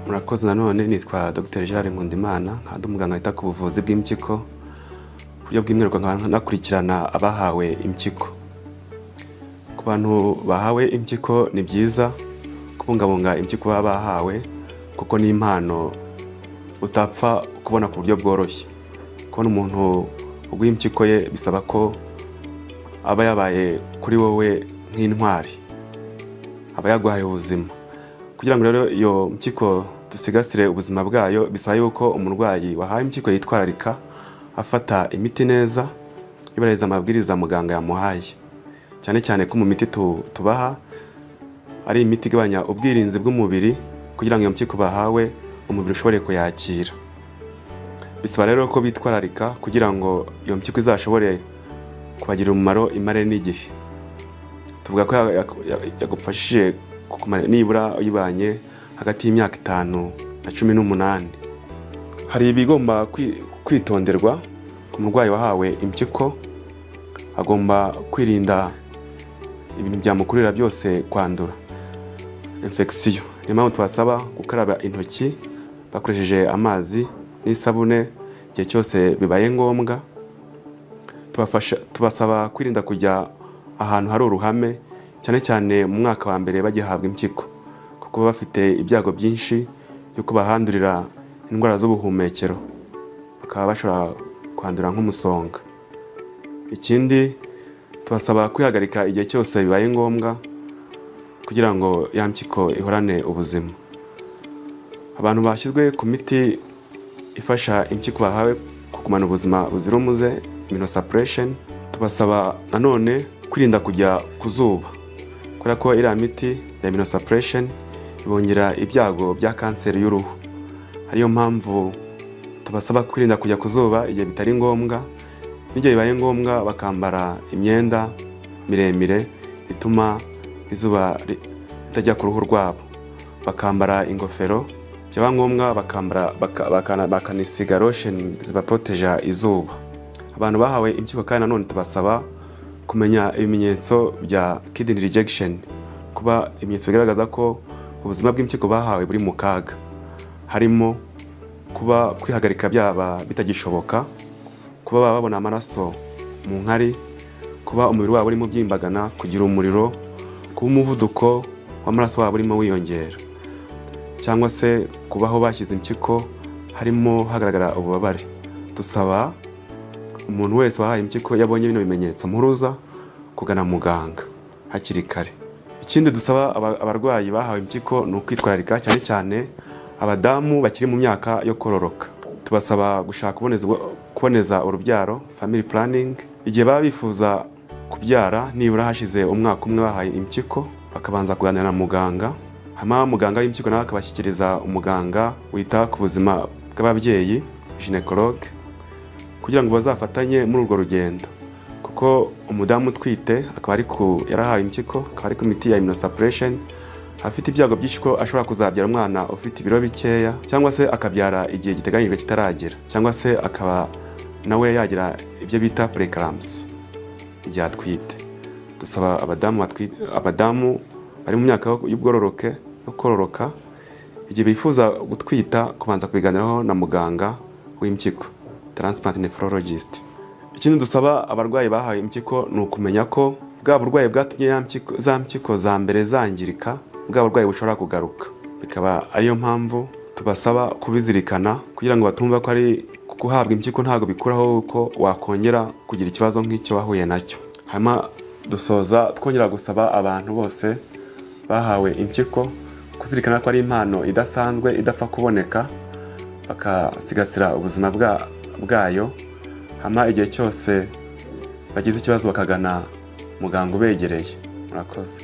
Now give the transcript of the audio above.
Murakoze nanone nitwa Dr. Gerard Nkundimana nkandi umuganga wita ku buvuzi bw'impyiko buryo bw'imyiruka nakurikirana abahawe impyiko. Ku bantu bahawe impyiko ni byiza kubungabunga impyiko bahawe kuko ni impano utapfa kubona ku buryo bworoshye. Kubona umuntu uguha impyiko ye bisaba ko aba yabaye kuri wowe nk'intwari, aba yaguhaye ubuzima. Kugira ngo rero iyo mpyiko dusigasire ubuzima bwayo bisaba yuko umurwayi wahaye impyiko yitwararika afata imiti neza, yubahiriza amabwiriza muganga yamuhaye. Cyane cyane ko mu miti tubaha ari imiti igabanya ubwirinzi bw'umubiri kugira ngo iyo mpyiko bahawe umubiri ushobore kuyakira. Bisaba rero ko bitwararika kugira ngo iyo mpyiko izashobore kubagirira umumaro imare n'igihe. Tuvuga ko yagufashije nibura uyibanye hagati y'imyaka 5 na 18. Hari ibigomba kwitonderwa ku murwayi wahawe impyiko. Agomba kwirinda ibintu byamukurira byose kwandura infection. Ni mpamvu tubasaba gukaraba intoki bakoresheje amazi n'isabune igihe cyose bibaye ngombwa. Tubasaba kwirinda kujya ahantu hari uruhame cyane cyane mu mwaka wa mbere bagihabwa impyiko kuko bafite ibyago byinshi yuko bahandurira indwara z'ubuhumekero, bakaba bashobora kwandura nk'umusonga. Ikindi tubasaba kwihagarika igihe cyose bibaye ngombwa kugira ngo ya mpyiko ihorane ubuzima. Abantu bashyizwe ku miti ifasha impyiko bahawe kugumana ubuzima buzira umuze, immunosuppression, tubasaba nanone kwirinda kujya ku zuba kubera ko iriya miti ya immunosuppression ibongera ibyago bya kanseri y'uruhu. Ariyo mpamvu tubasaba kwirinda kujya ku zuba igihe bitari ngombwa, n'igihe bibaye ngombwa bakambara imyenda miremire ituma izuba ritajya ku ruhu rwabo, bakambara ingofero, byaba ngombwa bakanisiga lotion zibaproteja izuba. Abantu bahawe impyiko kandi nanone tubasaba kumenya ibimenyetso bya kidney rejection, kuba ibimenyetso bigaragaza ko ubuzima bw'impyiko bahawe buri mu kaga, harimo kuba kwihagarika byaba bitagishoboka, kuba babona amaraso mu nkari, kuba umubiri wabo urimo byimbagana, kugira umuriro, kuba umuvuduko w'amaraso wabo urimo wiyongera, cyangwa se kubaho bashyize impyiko harimo hagaragara ububabare. Dusaba umuntu wese wahaye impyiko yabonye bino bimenyetso mpuruza kugana muganga hakiri kare. Ikindi dusaba abarwayi bahawe impyiko ni ukwitwararika cyane cyane abadamu bakiri mu myaka yo kororoka. Tubasaba gushaka kuboneza urubyaro, family planning, igihe baba bifuza kubyara nibura hashize umwaka umwe bahaye impyiko, bakabanza kuganira na muganga. Hama muganga w'impyiko nawe akabashyikiriza umuganga wita ku buzima bw'ababyeyi, gynecologue, kugira ngo bazafatanye muri urwo rugendo. Kuko umudamu utwite akaba yarahawe impyiko, akaba ari ku miti ya immunosuppression, afite ibyago byinshi ko ashobora kuzabyara umwana ufite ibiro bikeya, cyangwa se akabyara igihe giteganyijwe kitaragera, cyangwa se akaba nawe yagira ibyo bita preeclampsia igihe atwite. Dusaba abadamu bari mu myaka y'ubwororoke no kororoka, igihe bifuza gutwita kubanza kubiganiraho na muganga w'impyiko, transplant nephrologist. Ikindi dusaba abarwayi bahawe impyiko ni ukumenya ko bwa burwayi bwatumye za mpyiko za mbere zangirika, bwa burwayi bushobora kugaruka. Bikaba ariyo mpamvu tubasaba kubizirikana kugira ngo batumva ko ari guhabwa impyiko ntago bikuraho ko wakongera kugira ikibazo nk'icyo wahuye nacyo. Hama dusoza twongera gusaba abantu bose bahawe impyiko kuzirikana ko ari impano idasanzwe idapfa kuboneka, bakasigasira ubuzima bwayo. Hama igihe cyose bagize ikibazo bakagana muganga ubegereye. Murakoze.